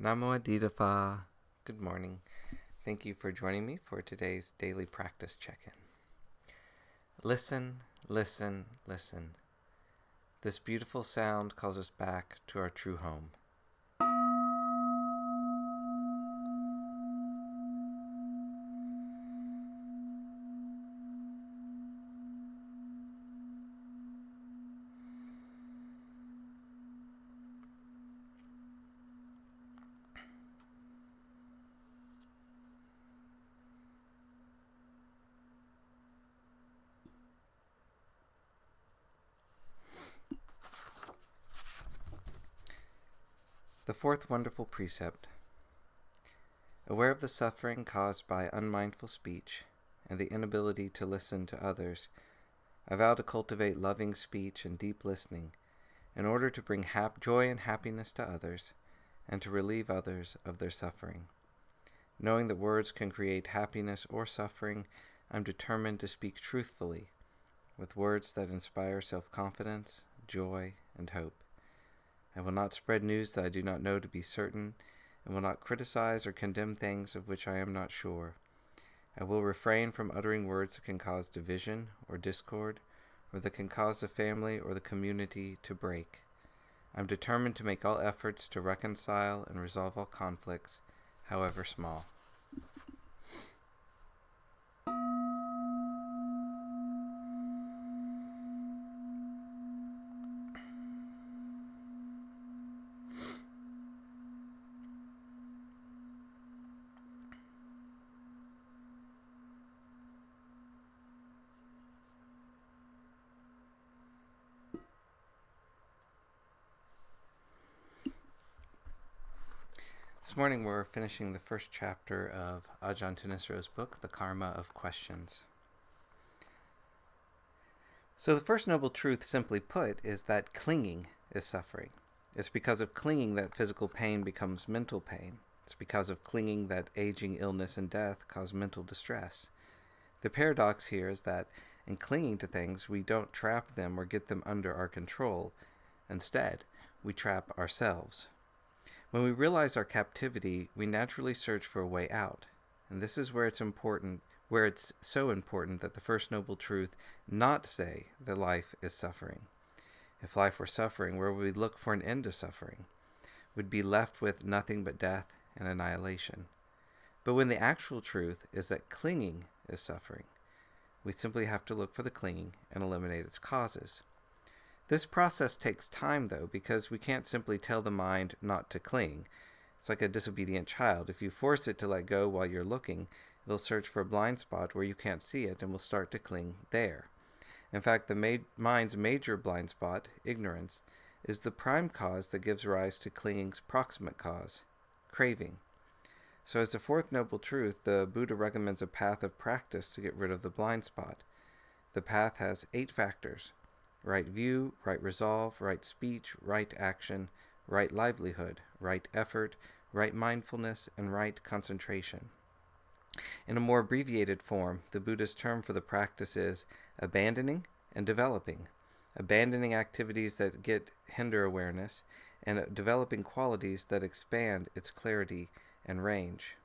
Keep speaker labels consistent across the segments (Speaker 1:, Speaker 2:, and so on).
Speaker 1: Nammo Phat. Good morning. Thank you for joining me for today's daily practice check-in. Listen, listen, listen. This beautiful sound calls us back to our true home. The fourth wonderful precept. Aware of the suffering caused by unmindful speech and the inability to listen to others, I vow to cultivate loving speech and deep listening in order to bring joy and happiness to others and to relieve others of their suffering. Knowing that words can create happiness or suffering, I'm determined to speak truthfully, with words that inspire self-confidence, joy, and hope. I will not spread news that I do not know to be certain, and will not criticize or condemn things of which I am not sure. I will refrain from uttering words that can cause division or discord, or that can cause the family or the community to break. I'm determined to make all efforts to reconcile and resolve all conflicts, however small. This morning we're finishing the first chapter of Ajahn Thanissaro's book, The Karma of Questions. So the first noble truth, simply put, is that clinging is suffering. It's because of clinging that physical pain becomes mental pain. It's because of clinging that aging, illness, and death cause mental distress. The paradox here is that in clinging to things, we don't trap them or get them under our control. Instead, we trap ourselves. When we realize our captivity, we naturally search for a way out. And this is where it's so important that the first noble truth not say that life is suffering. If life were suffering, where would we look for an end to suffering? We'd be left with nothing but death and annihilation. But when the actual truth is that clinging is suffering, we simply have to look for the clinging and eliminate its causes. This process takes time, though, because we can't simply tell the mind not to cling. It's like a disobedient child. If you force it to let go while you're looking, it'll search for a blind spot where you can't see it and will start to cling there. In fact, the mind's major blind spot, ignorance, is the prime cause that gives rise to clinging's proximate cause, craving. So as the fourth noble truth, the Buddha recommends a path of practice to get rid of the blind spot. The path has 8 factors: right view, right resolve, right speech, right action, right livelihood, right effort, right mindfulness, and right concentration. In a more abbreviated form, the Buddha's term for the practice is abandoning and developing. Abandoning activities that hinder awareness, and developing qualities that expand its clarity and range.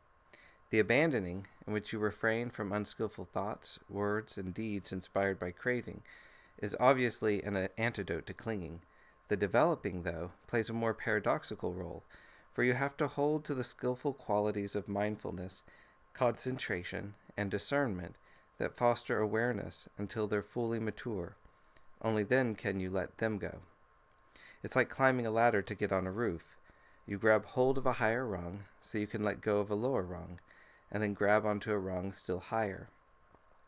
Speaker 1: The abandoning, in which you refrain from unskillful thoughts, words, and deeds inspired by craving, is obviously an antidote to clinging. The developing, though, plays a more paradoxical role, for you have to hold to the skillful qualities of mindfulness, concentration, and discernment that foster awareness until they're fully mature. Only then can you let them go. It's like climbing a ladder to get on a roof. You grab hold of a higher rung so you can let go of a lower rung, and then grab onto a rung still higher.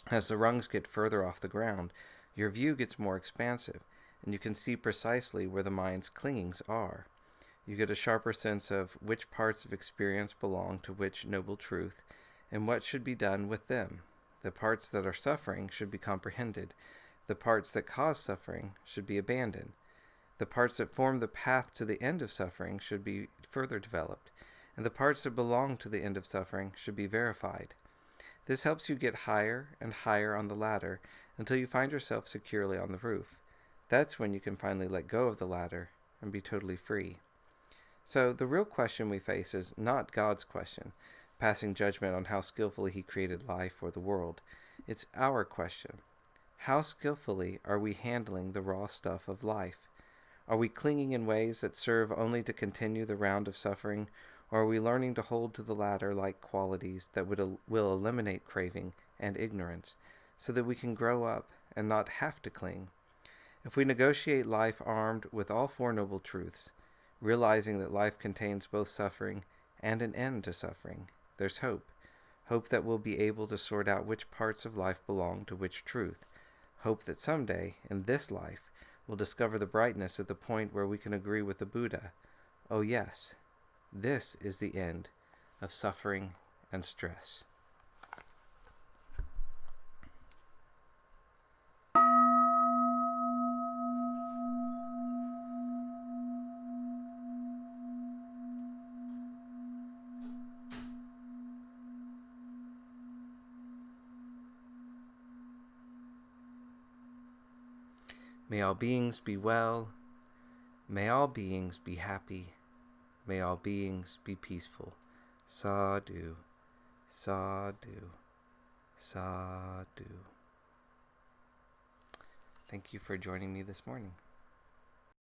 Speaker 1: As the rungs get further off the ground, your view gets more expansive, and you can see precisely where the mind's clingings are. You get a sharper sense of which parts of experience belong to which noble truth, and what should be done with them. The parts that are suffering should be comprehended. The parts that cause suffering should be abandoned. The parts that form the path to the end of suffering should be further developed, and the parts that belong to the end of suffering should be verified. This helps you get higher and higher on the ladder until you find yourself securely on the roof. That's when you can finally let go of the ladder and be totally free. So the real question we face is not God's question, passing judgment on how skillfully he created life or the world. It's our question. How skillfully are we handling the raw stuff of life? Are we clinging in ways that serve only to continue the round of suffering, or are we learning to hold to the latter like qualities that will eliminate craving and ignorance, so that we can grow up and not have to cling? If we negotiate life armed with all Four Noble Truths, realizing that life contains both suffering and an end to suffering, there's hope. Hope that we'll be able to sort out which parts of life belong to which truth. Hope that someday, in this life, we'll discover the brightness at the point where we can agree with the Buddha. Oh yes, this is the end of suffering and stress. May all beings be well. May all beings be happy. May all beings be peaceful. Sadhu, sadhu, sadhu. Thank you for joining me this morning.